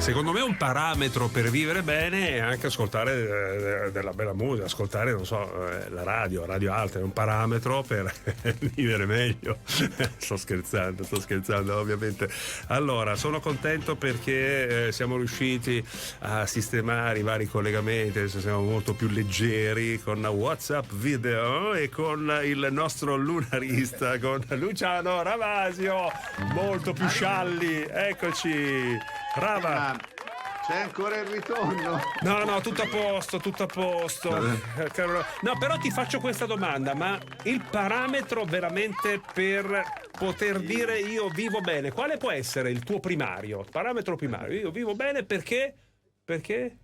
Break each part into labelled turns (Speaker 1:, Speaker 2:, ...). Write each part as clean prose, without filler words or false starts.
Speaker 1: Secondo me un parametro per vivere bene è anche ascoltare della bella musica, ascoltare, non so, la radio alta è un parametro per vivere meglio. Sto scherzando ovviamente. Allora, sono contento perché siamo riusciti a sistemare i vari collegamenti, adesso siamo molto più leggeri con WhatsApp video e con il nostro lunarista, con Luciano Ravasio, molto più scialli. Eccoci. Rava.
Speaker 2: C'è ancora il ritorno?
Speaker 1: No, tutto a posto. No, però ti faccio questa domanda, ma il parametro veramente per poter dire io vivo bene, quale può essere il tuo primario? Parametro primario, io vivo bene perché?
Speaker 2: Perché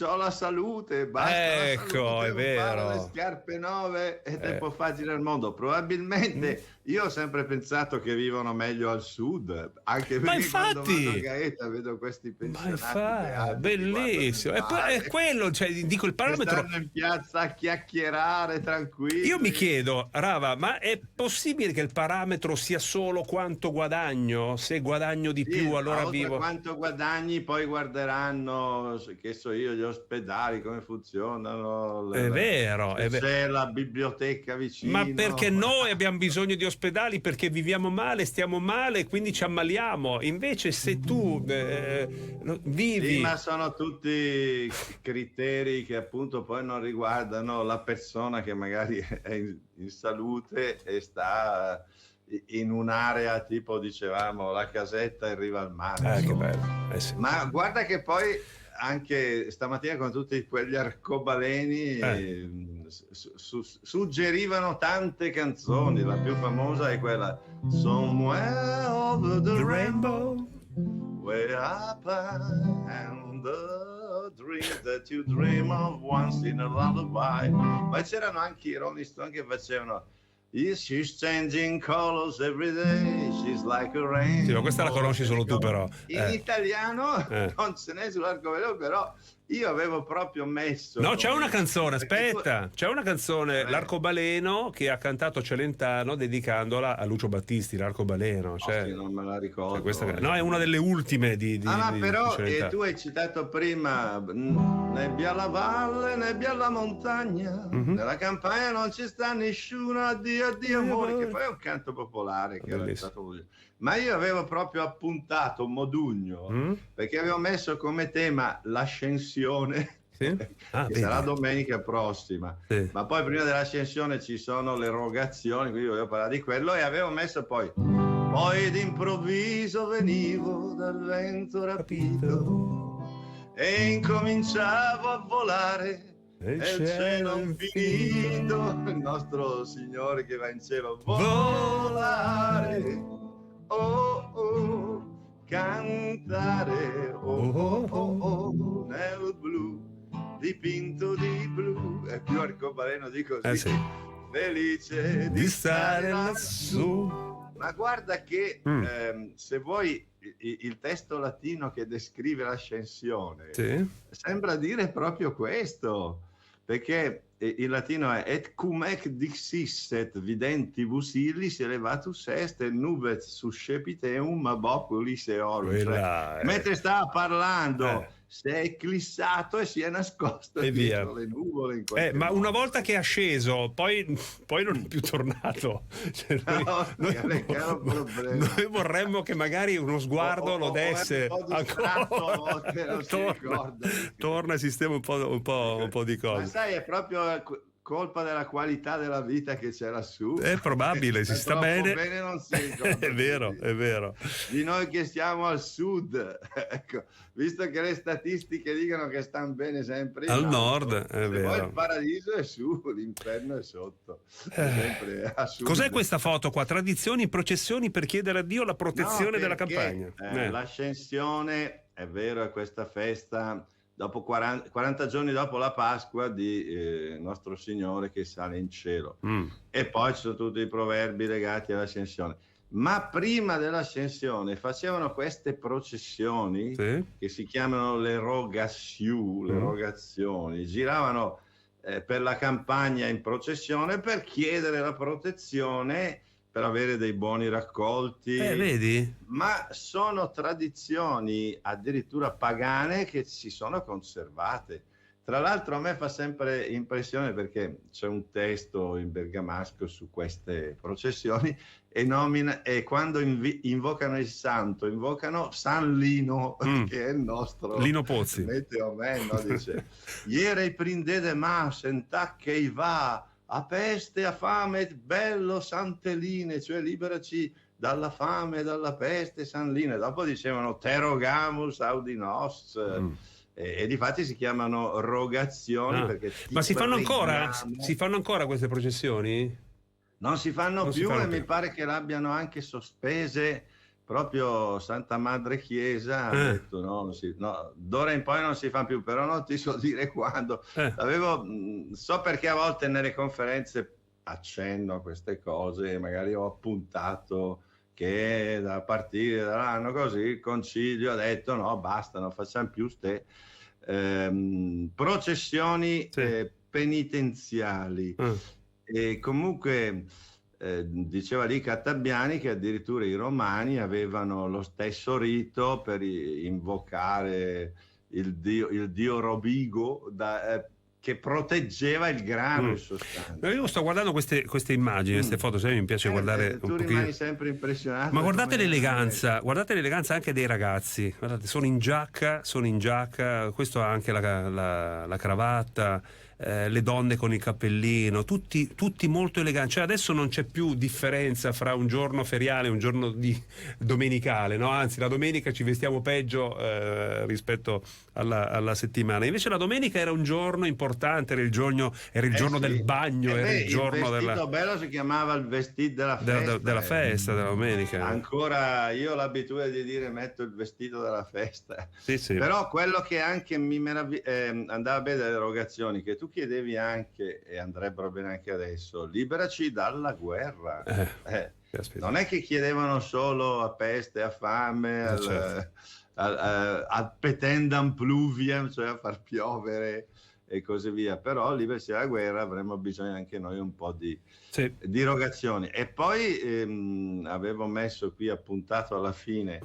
Speaker 2: ho la salute, basta.
Speaker 1: Ecco,
Speaker 2: la salute,
Speaker 1: è vero.
Speaker 2: le scarpe nuove e tempo fa girare il mondo. Probabilmente io ho sempre pensato che vivono meglio al sud, anche perché quando vado a Gaeta vedo questi pensionati
Speaker 1: bellissimo. È quello, cioè, dico, il parametro.
Speaker 2: Stanno in piazza a chiacchierare tranquilli.
Speaker 1: Io mi chiedo, Rava, ma è possibile che il parametro sia solo quanto guadagno? Se guadagno di più, allora vivo.
Speaker 2: Quanto guadagni, poi guarderanno, che so io, gli ospedali, come funzionano.
Speaker 1: È vero.
Speaker 2: C'è la biblioteca vicino.
Speaker 1: Ma perché noi abbiamo bisogno di ospedali? Perché viviamo male, stiamo male e quindi ci ammaliamo. Invece se tu vivi...
Speaker 2: Sì, ma sono tutti criteri che appunto poi non riguardano la persona che magari è in salute e sta in un'area tipo, dicevamo, la casetta in riva al mare.
Speaker 1: Che bello. Sì.
Speaker 2: Ma guarda che poi anche stamattina con tutti quegli arcobaleni suggerivano tante canzoni. La più famosa è quella Somewhere Over the Rainbow, way up and the dream that you dream of once in a lullaby. Ma c'erano anche i Rolling Stone che facevano She's changing colors every day, she's like a rainbow.
Speaker 1: Sì, ma questa la conosci solo tu, però.
Speaker 2: In italiano non ce n'è sull'arcobaleno, però io avevo proprio messo.
Speaker 1: No, c'è una canzone, aspetta, c'è una canzone, L'Arcobaleno, che ha cantato Celentano dedicandola a Lucio Battisti, L'Arcobaleno. Cioè,
Speaker 2: sì, non me la ricordo.
Speaker 1: No, è una delle ultime di
Speaker 2: però
Speaker 1: Celentano.
Speaker 2: tu hai citato prima nebbia alla valle, nebbia alla montagna, nella campagna non ci sta nessuno, addio amore, che poi è un canto popolare che era stato... Ma io avevo proprio appuntato Modugno perché avevo messo come tema l'ascensione, che sarà domenica prossima, ma poi prima dell'ascensione ci sono le rogazioni, quindi volevo parlare di quello, e avevo messo poi d'improvviso venivo dal vento rapito e incominciavo a volare. E il cielo infinito, il nostro Signore che va in cielo, volare, cantare, nel blu, dipinto di blu, è più arcobaleno di così, felice di stare lassù. Ma guarda che se vuoi il testo latino che descrive l'ascensione sembra dire proprio questo, perché il latino è et cum ec dixisset videntibus illis elevatus est nubet suscepiteum aboculis eorum, cioè, mentre stava parlando si è eclissato e si è nascosto dietro le nuvole
Speaker 1: ma una volta che è asceso poi non è più tornato, cioè, noi vorremmo che magari uno sguardo lo desse ancora, torna e sistema un po' di cose.
Speaker 2: Ma sai, è proprio colpa della qualità della vita che c'è lassù.
Speaker 1: È probabile, si sta bene.
Speaker 2: Non si ricorda.
Speaker 1: È vero.
Speaker 2: Di noi che stiamo al sud, ecco, visto che le statistiche dicono che stanno bene sempre
Speaker 1: al nord, è vero.
Speaker 2: Poi il paradiso è su, l'inferno è sotto. Sempre a sud.
Speaker 1: Cos'è questa foto qua? Tradizioni, processioni per chiedere a Dio la protezione della campagna.
Speaker 2: L'ascensione, è vero, è questa festa dopo 40 giorni dopo la Pasqua di nostro Signore che sale in cielo, e poi ci sono tutti i proverbi legati all'ascensione. Ma prima dell'ascensione facevano queste processioni che si chiamano le rogazioni, giravano per la campagna in processione per chiedere la protezione per avere dei buoni raccolti.
Speaker 1: Vedi?
Speaker 2: Ma sono tradizioni addirittura pagane che si sono conservate. Tra l'altro a me fa sempre impressione, perché c'è un testo in bergamasco su queste processioni e quando invocano il santo, invocano San Lino, che è il nostro
Speaker 1: Lino Pozzi.
Speaker 2: Meteomen, no? Dice: ieri prinde de ma sentà che va a peste, a fame, bello Santeline, cioè liberaci dalla fame, dalla peste, Sanline. Dopo dicevano te rogamus audi nos. E difatti si chiamano rogazioni, perché
Speaker 1: ma si fanno ancora? Si fanno ancora queste processioni?
Speaker 2: Non si fanno più, mi pare che l'abbiano anche sospese proprio Santa Madre Chiesa. Ha detto no, d'ora in poi non si fa più, però non ti so dire quando. So perché a volte nelle conferenze accenno a queste cose, magari ho appuntato che da partire dall'anno così il concilio ha detto no, basta, non facciamo più ste processioni penitenziali. E comunque diceva lì Cattabbiani che addirittura i romani avevano lo stesso rito per invocare il dio Robigo che proteggeva il grano in sostanza.
Speaker 1: Io sto guardando queste immagini, queste foto, mi piace guardare
Speaker 2: tu rimani sempre impressionato.
Speaker 1: Ma guardate l'eleganza anche dei ragazzi. Guardate, sono in giacca, questo ha anche la cravatta, le donne con il cappellino, tutti molto eleganti. Cioè adesso non c'è più differenza fra un giorno feriale e un giorno domenicale, no? Anzi, la domenica ci vestiamo peggio rispetto alla settimana. Invece la domenica era un giorno importante, era il giorno del bagno, era il giorno
Speaker 2: il vestito bello si chiamava il vestito
Speaker 1: della festa della domenica.
Speaker 2: Ancora io ho l'abitudine di dire metto il vestito della festa.
Speaker 1: Sì.
Speaker 2: Però quello che anche mi andava bene delle erogazioni, che tu chiedevi anche, e andrebbero bene anche adesso, liberaci dalla guerra. Non è che chiedevano solo a peste, a fame, al petendam pluviem, cioè a far piovere e così via, però liberaci dalla guerra avremmo bisogno anche noi un po' di erogazioni. E poi avevo messo qui appuntato alla fine,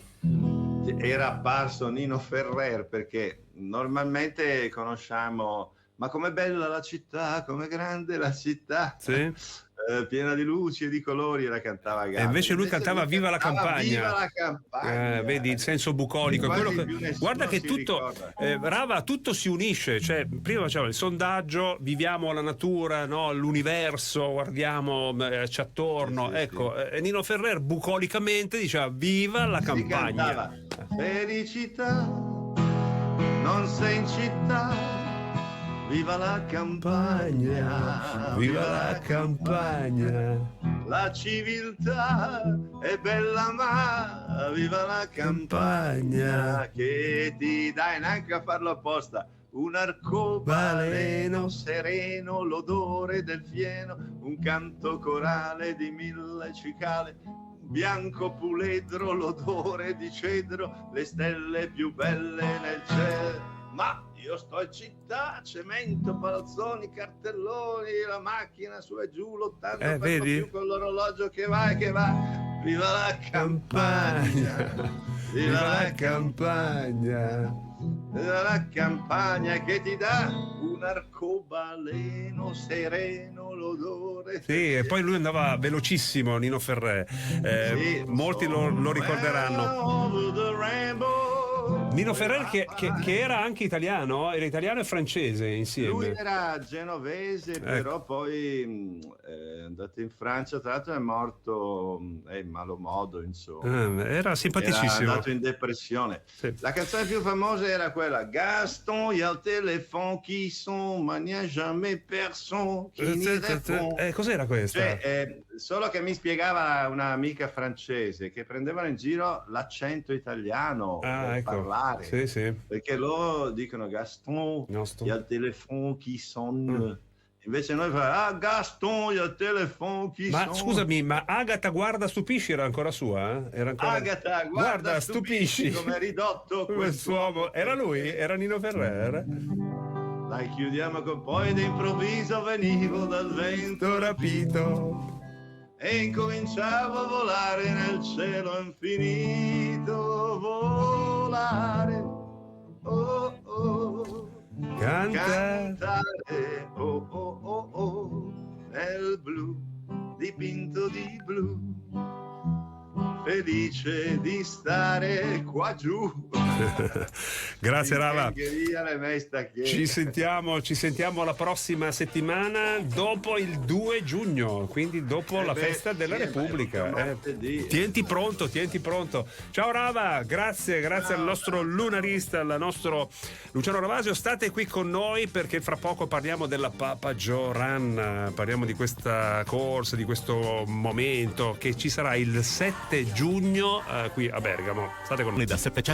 Speaker 2: era apparso Nino Ferrer, perché normalmente conosciamo ma com'è bella la città, com'è grande la città, piena di luci e di colori, e la cantava Galli.
Speaker 1: E invece lui cantava Viva la campagna.
Speaker 2: Viva la campagna.
Speaker 1: Vedi il senso bucolico. Guarda che tutto, Rava, tutto si unisce. Cioè, prima faceva il sondaggio, viviamo la natura, no? L'universo, guardiamo attorno. Nino Ferrer bucolicamente diceva Viva la campagna.
Speaker 2: Cantava, felicità, non sei in città. Viva la campagna,
Speaker 1: viva la campagna.
Speaker 2: La civiltà è bella, ma viva la campagna che ti dai neanche a farlo apposta. Un arcobaleno sereno, l'odore del fieno, un canto corale di 1000 cicale, bianco puledro, l'odore di cedro, le stelle più belle nel cielo. Ma io sto in città, cemento, palazzoni, cartelloni, la macchina su e giù, lottando per più con l'orologio che va e che va. Viva la campagna, viva la campagna, viva la campagna che ti dà un arcobaleno sereno, l'odore.
Speaker 1: Sì, e poi lui andava velocissimo, Nino Ferrer. Molti lo ricorderanno. Nino Ferrer che era anche italiano, era italiano e francese insieme.
Speaker 2: Lui era genovese, però poi è andato in Francia, tra l'altro è morto in malo modo, insomma.
Speaker 1: Era simpaticissimo.
Speaker 2: Era andato in depressione. La canzone più famosa era quella Gaston, y'a le téléphone qui son, ma n'y a jamais personne qui n'y répond.
Speaker 1: Cos'era questa?
Speaker 2: Cioè, solo che mi spiegava un'amica francese che prendevano in giro l'accento italiano per parlare.
Speaker 1: Sì.
Speaker 2: Perché loro dicono Gaston, y'a le téléphone qui sonne. Invece noi fa Gaston, y'a le téléphone qui sonne.
Speaker 1: Ma scusami, ma Agata guarda stupisci era ancora sua? Era ancora...
Speaker 2: Agata guarda stupisci come è ridotto quest'uomo.
Speaker 1: Era lui? Era Nino Ferrer?
Speaker 2: Dai, chiudiamo con poi d'improvviso venivo dal vento rapito e incominciavo a volare nel cielo infinito, volare, oh oh, cantare, oh oh oh oh, nel blu, dipinto di blu, felice di stare qua giù.
Speaker 1: Grazie Rava.
Speaker 2: Ci
Speaker 1: sentiamo la prossima settimana dopo il 2 giugno, quindi dopo la festa della Repubblica. Tienti pronto. Ciao Rava, grazie al nostro lunarista, al nostro Luciano Ravasio. State qui con noi perché fra poco parliamo della Papa Joe Run, parliamo di questa corsa, di questo momento che ci sarà il 7 giugno qui a Bergamo. State con noi.
Speaker 3: Da 700